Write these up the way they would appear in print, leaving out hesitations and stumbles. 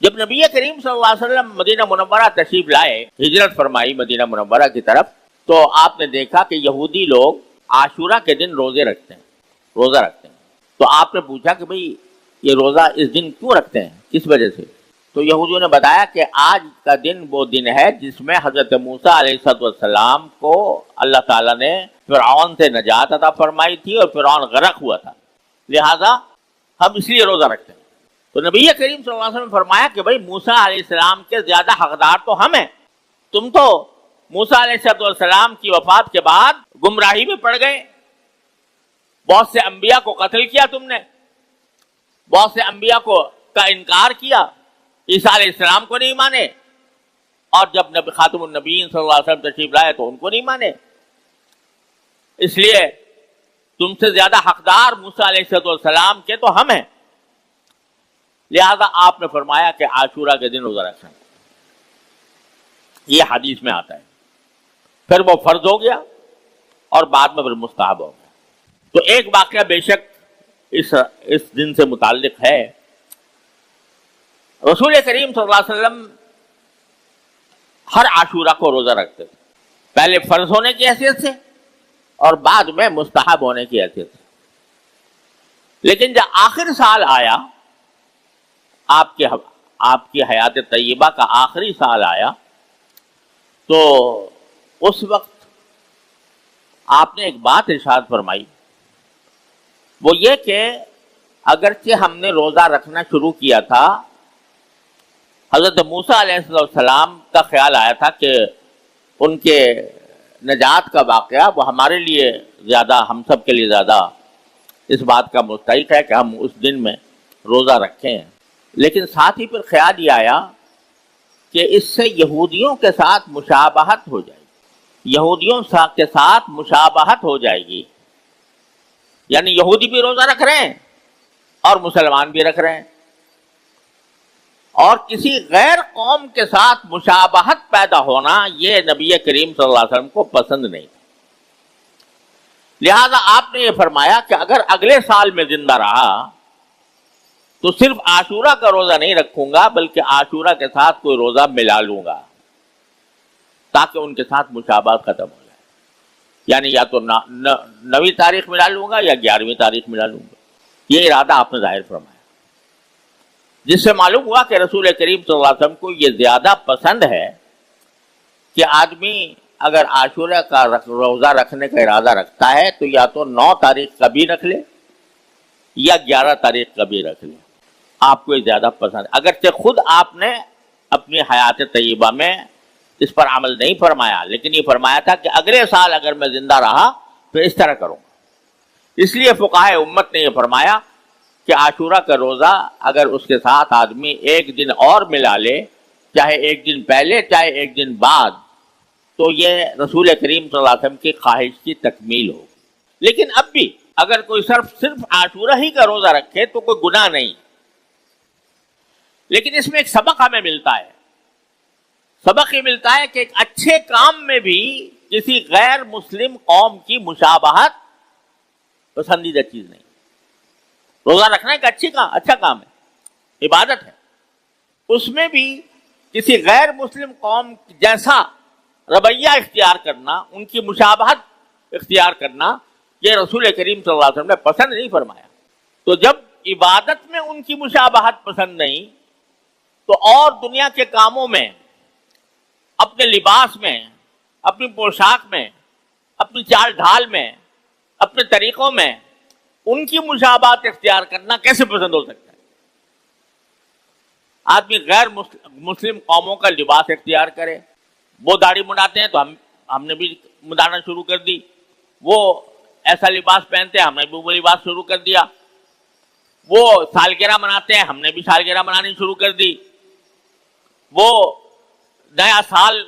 جب نبی کریم صلی اللہ علیہ وسلم مدینہ منورہ تشریف لائے، ہجرت فرمائی مدینہ منورہ کی طرف، تو آپ نے دیکھا کہ یہودی لوگ عاشورہ کے دن روزہ رکھتے ہیں۔ تو آپ نے پوچھا کہ بھئی یہ روزہ اس دن کیوں رکھتے ہیں، کس وجہ سے؟ تو یہودیوں نے بتایا کہ آج کا دن وہ دن ہے جس میں حضرت موسیٰ علیہ السلام کو اللہ تعالیٰ نے فرعون سے نجات عطا فرمائی تھی اور فرعون غرق ہوا تھا، لہذا ہم اس لیے روزہ رکھتے ہیں۔ تو نبی کریم صلی اللہ علیہ وسلم نے فرمایا کہ بھئی موسیٰ علیہ السلام کے زیادہ حقدار تو ہم ہیں، تم تو موسیٰ علیہ السلام کی وفات کے بعد گمراہی میں پڑ گئے، بہت سے انبیاء کو قتل کیا تم نے، بہت سے انبیاء کا انکار کیا، عیسیٰ علیہ السلام کو نہیں مانے، اور جب نبی خاتم النبیین صلی اللہ علیہ وسلم تشریف لائے تو ان کو نہیں مانے، اس لیے تم سے زیادہ حقدار موسیٰ علیہ السلام کے تو ہم ہیں، لہذا آپ نے فرمایا کہ عاشورہ کے دن روزہ رکھیں۔ یہ حدیث میں آتا ہے، پھر وہ فرض ہو گیا اور بعد میں پھر مستحب ہو گیا۔ تو ایک واقعہ بے شک اس دن سے متعلق ہے۔ رسول کریم صلی اللہ علیہ وسلم ہر عاشورہ کو روزہ رکھتے تھے، پہلے فرض ہونے کی حیثیت سے اور بعد میں مستحب ہونے کی حیثیت سے۔ لیکن جب آخر سال آیا، آپ کی حیات طیبہ کا آخری سال آیا، تو اس وقت آپ نے ایک بات ارشاد فرمائی، وہ یہ کہ اگرچہ ہم نے روزہ رکھنا شروع کیا تھا، حضرت موسیٰ علیہ السلام کا خیال آیا تھا کہ ان کے نجات کا واقعہ وہ ہمارے لیے زیادہ، ہم سب کے لیے زیادہ اس بات کا مستحق ہے کہ ہم اس دن میں روزہ رکھیں، لیکن ساتھ ہی پھر خیال یہ آیا کہ اس سے یہودیوں کے ساتھ مشابہت ہو جائے گی، یہودیوں کے ساتھ مشابہت ہو جائے گی، یعنی یہودی بھی روزہ رکھ رہے ہیں اور مسلمان بھی رکھ رہے ہیں، اور کسی غیر قوم کے ساتھ مشابہت پیدا ہونا یہ نبی کریم صلی اللہ علیہ وسلم کو پسند نہیں، لہذا آپ نے یہ فرمایا کہ اگر اگلے سال میں زندہ رہا تو صرف عاشورہ کا روزہ نہیں رکھوں گا، بلکہ عاشورہ کے ساتھ کوئی روزہ ملا لوں گا تاکہ ان کے ساتھ مشابہت ختم ہو جائے، یعنی یا تو 9ویں تاریخ ملا لوں گا یا 11ویں تاریخ ملا لوں گا۔ یہ ارادہ آپ نے ظاہر فرمایا، جس سے معلوم ہوا کہ رسول کریم صلی اللہ علیہ وسلم کو یہ زیادہ پسند ہے کہ آدمی اگر عاشورہ کا روزہ رکھنے کا ارادہ رکھتا ہے تو یا تو 9 تاریخ کبھی رکھ لے یا 11 تاریخ کبھی رکھ لے، آپ کو یہ زیادہ پسند ہے، اگرچہ خود آپ نے اپنی حیات طیبہ میں اس پر عمل نہیں فرمایا، لیکن یہ فرمایا تھا کہ اگلے سال اگر میں زندہ رہا تو اس طرح کروں گا۔ اس لیے فقہائے امت نے یہ فرمایا کہ عاشورہ کا روزہ اگر اس کے ساتھ آدمی ایک دن اور ملا لے، چاہے ایک دن پہلے چاہے ایک دن بعد، تو یہ رسول کریم صلی اللہ علیہ وسلم کی خواہش کی تکمیل ہو۔ لیکن اب بھی اگر کوئی صرف عاشورہ ہی کا روزہ رکھے تو کوئی گناہ نہیں، لیکن اس میں ایک سبق ہمیں ملتا ہے، سبق یہ ملتا ہے کہ ایک اچھے کام میں بھی کسی غیر مسلم قوم کی مشابہت پسندیدہ چیز نہیں۔ روزہ رکھنا ایک اچھا کام ہے، عبادت ہے، اس میں بھی کسی غیر مسلم قوم جیسا رویہ اختیار کرنا، ان کی مشابہت اختیار کرنا، یہ رسول کریم صلی اللہ علیہ وسلم نے پسند نہیں فرمایا۔ تو جب عبادت میں ان کی مشابہت پسند نہیں تو اور دنیا کے کاموں میں، اپنے لباس میں، اپنی پوشاک میں، اپنی چال ڈھال میں، اپنے طریقوں میں ان کی مشابہت اختیار کرنا کیسے پسند ہو سکتا ہے؟ آدمی غیر مسلم قوموں کا لباس اختیار کرے، وہ داڑھی منڈاتے ہیں تو ہم نے بھی منڈانا شروع کر دی، وہ ایسا لباس پہنتے ہیں ہم نے بھی وہ لباس شروع کر دیا، وہ سالگرہ مناتے ہیں ہم نے بھی سالگرہ منانی شروع کر دی، وہ نیا سال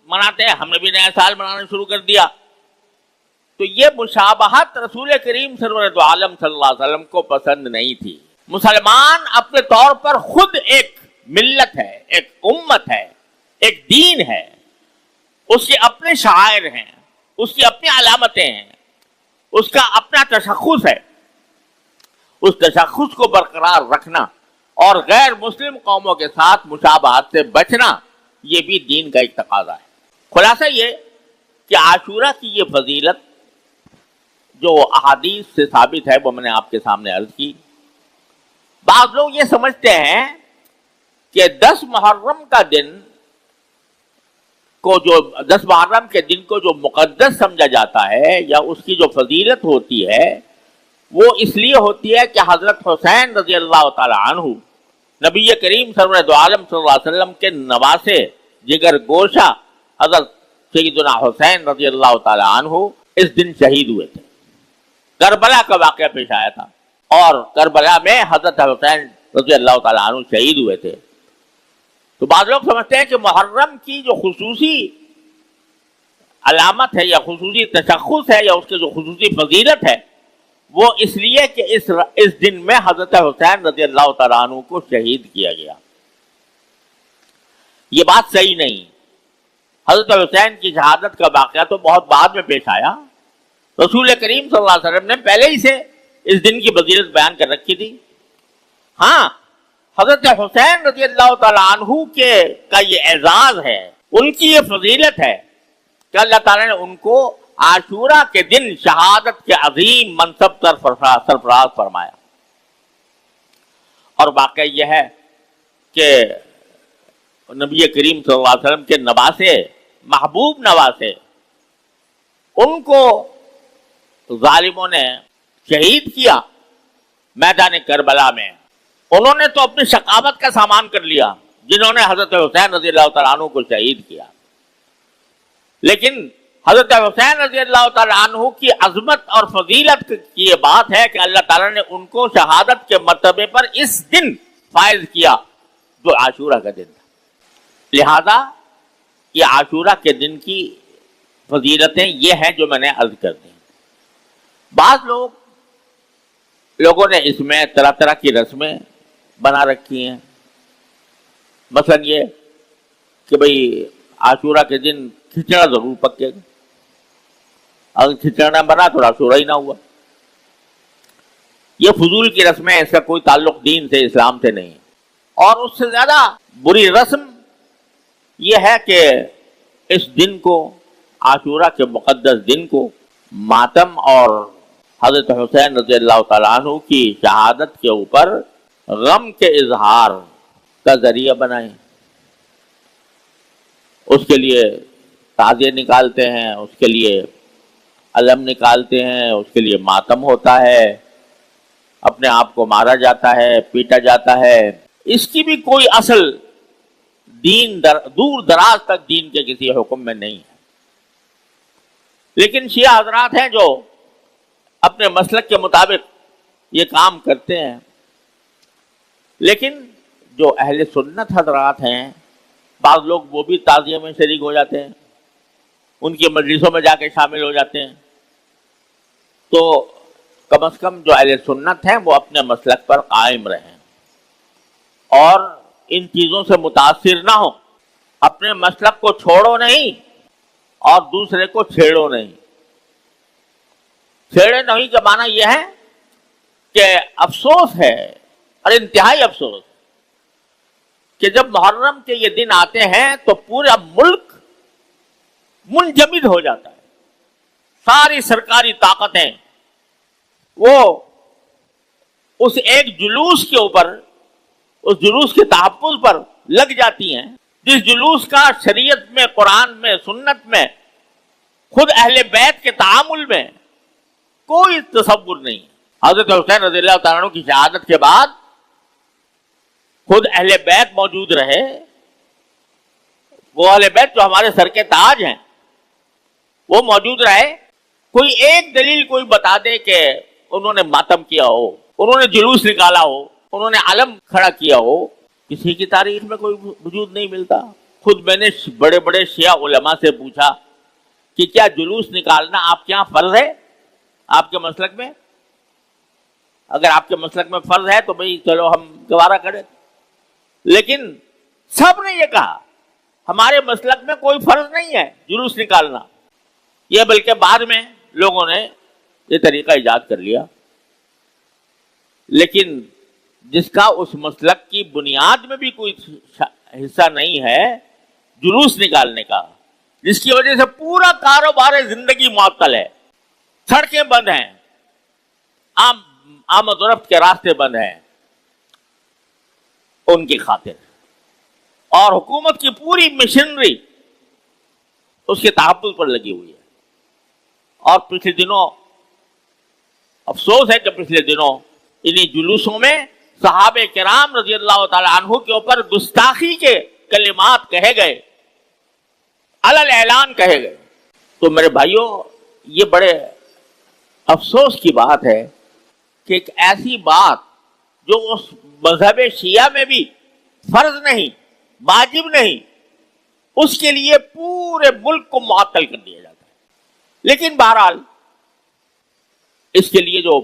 مناتے ہیں ہم نے بھی نیا سال منانا شروع کر دیا۔ تو یہ مشابہت رسول کریم سرورت عالم صلی اللہ علیہ وسلم کو پسند نہیں تھی۔ مسلمان اپنے طور پر خود ایک ملت ہے، ایک امت ہے، ایک دین ہے، اس کے اپنے شعائر ہیں، اس کی اپنی علامتیں ہیں، اس کا اپنا تشخص ہے، اس تشخص کو برقرار رکھنا اور غیر مسلم قوموں کے ساتھ مشابہت سے بچنا یہ بھی دین کا ایک تقاضا ہے۔ خلاصہ یہ کہ عاشورہ کی یہ فضیلت جو احادیث سے ثابت ہے وہ میں نے آپ کے سامنے عرض کی۔ بعض لوگ یہ سمجھتے ہیں کہ 10 محرم کا دن کو جو 10 محرم کے دن کو جو مقدس سمجھا جاتا ہے یا اس کی جو فضیلت ہوتی ہے وہ اس لیے ہوتی ہے کہ حضرت حسین رضی اللہ تعالی عنہ نبی کریم سرور دو عالم صلی اللہ علیہ وسلم کے نواسے جگر گوشہ حضرت سیدنا حسین رضی اللہ تعالی عنہ اس دن شہید ہوئے تھے۔ کربلا کا واقعہ پیش آیا تھا اور کربلا میں حضرت حسین رضی اللہ تعالی عنہ شہید ہوئے تھے۔ تو بعض لوگ سمجھتے ہیں کہ محرم کی جو خصوصی علامت ہے یا خصوصی تشخص ہے یا اس کے جو خصوصی فضیلت ہے وہ اس لیے کہ اس دن میں حضرت حسین رضی اللہ تعالیٰ عنہ کو شہید کیا گیا۔ یہ بات صحیح نہیں۔ حضرت حسین کی شہادت کا واقعہ تو بہت بعد میں پیش آیا۔ رسول کریم صلی اللہ علیہ وسلم نے پہلے ہی سے اس دن کی فضیلت بیان کر رکھی تھی۔ ہاں، حضرت حسین رضی اللہ تعالیٰ عنہ کا یہ اعزاز ہے، ان کی یہ فضیلت ہے کہ اللہ تعالیٰ نے ان کو عاشورہ کے دن شہادت کے عظیم منصب پر سرفراز فرمایا۔ اور واقعہ یہ ہے کہ نبی کریم صلی اللہ علیہ وسلم کے نواسے، محبوب نواسے، ان کو ظالموں نے شہید کیا میدان کربلا میں۔ انہوں نے تو اپنی ثقافت کا سامان کر لیا جنہوں نے حضرت حسین رضی اللہ تعالیٰ عنہ کو شہید کیا، لیکن حضرت حسین رضی اللہ تعالیٰ عنہ کی عظمت اور فضیلت کی یہ بات ہے کہ اللہ تعالیٰ نے ان کو شہادت کے مرتبے پر اس دن فائز کیا جو عاشورہ کا دن تھا۔ لہذا یہ عاشورہ کے دن کی فضیلتیں یہ ہیں جو میں نے عرض کر دی۔ بعض لوگوں نے اس میں طرح طرح کی رسمیں بنا رکھی ہیں، مثلا یہ کہ بھئی عاشورہ کے دن کھچڑا ضرور پکے گا، اگر کھچڑا نہ بنا تو عاشورہ ہی نہ ہوا۔ یہ فضول کی رسمیں، اس کا کوئی تعلق دین سے، اسلام سے نہیں ہے۔ اور اس سے زیادہ بری رسم یہ ہے کہ اس دن کو، عاشورہ کے مقدس دن کو، ماتم اور حضرت حسین رضی اللہ تعالیٰ عنہ کی شہادت کے اوپر غم کے اظہار کا ذریعہ بنائیں۔ اس کے لیے تعزیے نکالتے ہیں، اس کے لیے علم نکالتے ہیں، اس کے لیے ماتم ہوتا ہے، اپنے آپ کو مارا جاتا ہے، پیٹا جاتا ہے۔ اس کی بھی کوئی اصل دور دراز تک دین کے کسی حکم میں نہیں ہے۔ لیکن شیعہ حضرات ہیں جو اپنے مسلک کے مطابق یہ کام کرتے ہیں، لیکن جو اہل سنت حضرات ہیں بعض لوگ وہ بھی تعزیے میں شریک ہو جاتے ہیں، ان کی مجلسوں میں جا کے شامل ہو جاتے ہیں۔ تو کم از کم جو اہل سنت ہیں وہ اپنے مسلک پر قائم رہیں اور ان چیزوں سے متاثر نہ ہوں۔ اپنے مسلک کو چھوڑو نہیں اور دوسرے کو چھیڑو نہیں۔ چھیڑے نہیں کا معنی یہ ہے کہ افسوس ہے اور انتہائی افسوس کہ جب محرم کے یہ دن آتے ہیں تو پورا ملک منجمد ہو جاتا ہے۔ ساری سرکاری طاقتیں وہ اس ایک جلوس کے اوپر، اس جلوس کے تحفظ پر لگ جاتی ہیں، جس جلوس کا شریعت میں، قرآن میں، سنت میں، خود اہل بیت کے تعامل میں کوئی تصور نہیں۔ حضرت حسین رضی اللہ تعالیٰ عنہ کی شہادت کے بعد خود اہل بیت موجود رہے، وہ اہل بیت جو ہمارے سر کے تاج ہیں وہ موجود رہے۔ کوئی ایک دلیل کوئی بتا دے کہ انہوں نے ماتم کیا ہو، انہوں نے جلوس نکالا ہو، انہوں نے علم کھڑا کیا ہو، کسی کی تاریخ میں کوئی وجود نہیں ملتا۔ خود میں نے بڑے بڑے شیعہ علماء سے پوچھا کہ کیا جلوس نکالنا آپ کے یہاں فرض ہے؟ آپ کے مسلک میں اگر آپ کے مسلک میں فرض ہے تو بھئی چلو ہم گوارا کریں، لیکن سب نے یہ کہا ہمارے مسلک میں کوئی فرض نہیں ہے جلوس نکالنا۔ یہ بلکہ بعد میں لوگوں نے یہ طریقہ ایجاد کر لیا، لیکن جس کا اس مسلک کی بنیاد میں بھی کوئی حصہ نہیں ہے جلوس نکالنے کا، جس کی وجہ سے پورا کاروبار زندگی معطل ہے، سڑکیں بند ہیں، آمد و رفت کے راستے بند ہیں، ان کی خاطر، اور حکومت کی پوری مشنری اس کے تحفظ پر لگی ہوئی ہے۔ اور پچھلے دنوں افسوس ہے کہ پچھلے دنوں انہی جلوسوں میں صحابہ کرام رضی اللہ تعالی عنہ کے اوپر گستاخی کے کلمات کہے گئے، علل اعلان کہے گئے۔ تو میرے بھائیوں، یہ بڑے افسوس کی بات ہے کہ ایک ایسی بات جو اس مذہب شیعہ میں بھی فرض نہیں، واجب نہیں، اس کے لیے پورے ملک کو معطل کر دیا جاتا ہے۔ لیکن بہرحال اس کے لیے جو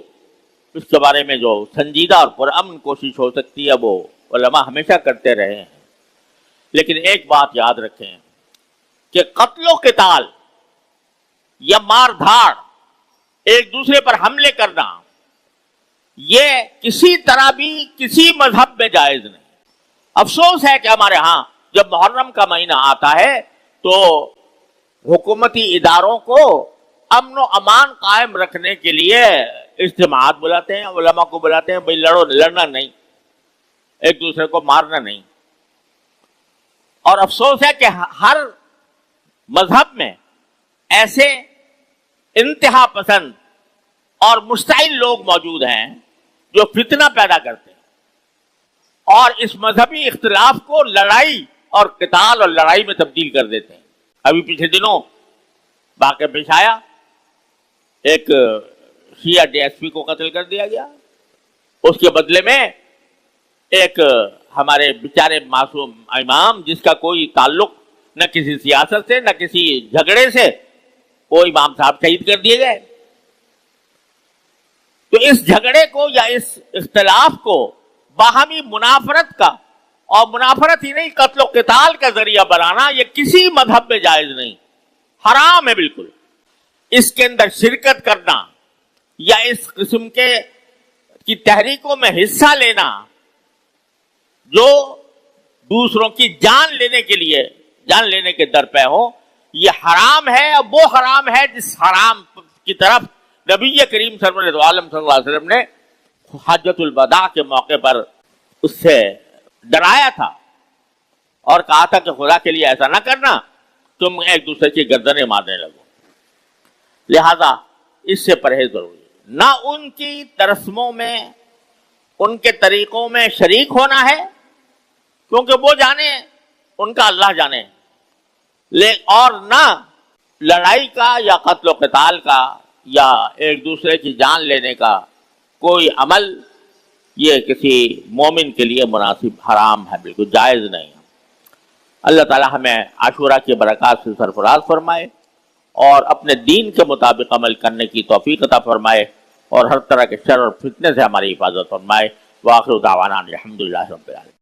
اس کے بارے میں جو سنجیدہ اور پرامن کوشش ہو سکتی ہے وہ علماء ہمیشہ کرتے رہے ہیں۔ لیکن ایک بات یاد رکھیں کہ قتل و قتال یا مار دھاڑ، ایک دوسرے پر حملے کرنا، یہ کسی طرح بھی کسی مذہب میں جائز نہیں۔ افسوس ہے کہ ہمارے ہاں جب محرم کا مہینہ آتا ہے تو حکومتی اداروں کو امن و امان قائم رکھنے کے لیے اجتماعات بلاتے ہیں، علماء کو بلاتے ہیں، بھئی لڑنا نہیں، ایک دوسرے کو مارنا نہیں۔ اور افسوس ہے کہ ہر مذہب میں ایسے انتہا پسند اور مشتعل لوگ موجود ہیں جو فتنہ پیدا کرتے ہیں اور اس مذہبی اختلاف کو لڑائی اور قتال اور لڑائی میں تبدیل کر دیتے ہیں۔ ابھی پچھلے دنوں واقعہ پیش آیا، ایک شیعہ ڈی ایس پی کو قتل کر دیا گیا، اس کے بدلے میں ایک ہمارے بیچارے معصوم امام جس کا کوئی تعلق نہ کسی سیاست سے نہ کسی جھگڑے سے، وہ امام صاحب شہید کر دیے گئے۔ تو اس جھگڑے کو یا اس اختلاف کو باہمی منافرت کا، اور منافرت ہی نہیں قتل و قتال کا ذریعہ بنانا، یہ کسی مذہب میں جائز نہیں، حرام ہے بالکل۔ اس کے اندر شرکت کرنا یا اس قسم کی تحریکوں میں حصہ لینا جو دوسروں کی جان لینے کے در پہ ہو، یہ حرام ہے۔ اور وہ حرام ہے جس حرام کی طرف نبی کریم سرور عالم صلی اللہ علیہ وسلم نے حجۃ الوداع کے موقع پر اس سے ڈرایا تھا اور کہا تھا کہ خدا کے لیے ایسا نہ کرنا، تم ایک دوسرے کی گردنیں مارنے لگو۔ لہذا اس سے پرہیز ضروری ہے، نہ ان کی رسموں میں، ان کے طریقوں میں شریک ہونا ہے، کیونکہ وہ جانے ان کا اللہ جانے، اور نہ لڑائی کا یا قتل و قتال کا یا ایک دوسرے کی جان لینے کا کوئی عمل یہ کسی مومن کے لیے مناسب، حرام ہے، بالکل جائز نہیں۔ اللہ تعالی ہمیں عاشورہ کی برکات سے سرفراز فرمائے اور اپنے دین کے مطابق عمل کرنے کی توفیق عطا فرمائے اور ہر طرح کے شر اور فتنے سے ہماری حفاظت فرمائے۔ وآخر دعوانا الحمدللہ رب العالمین۔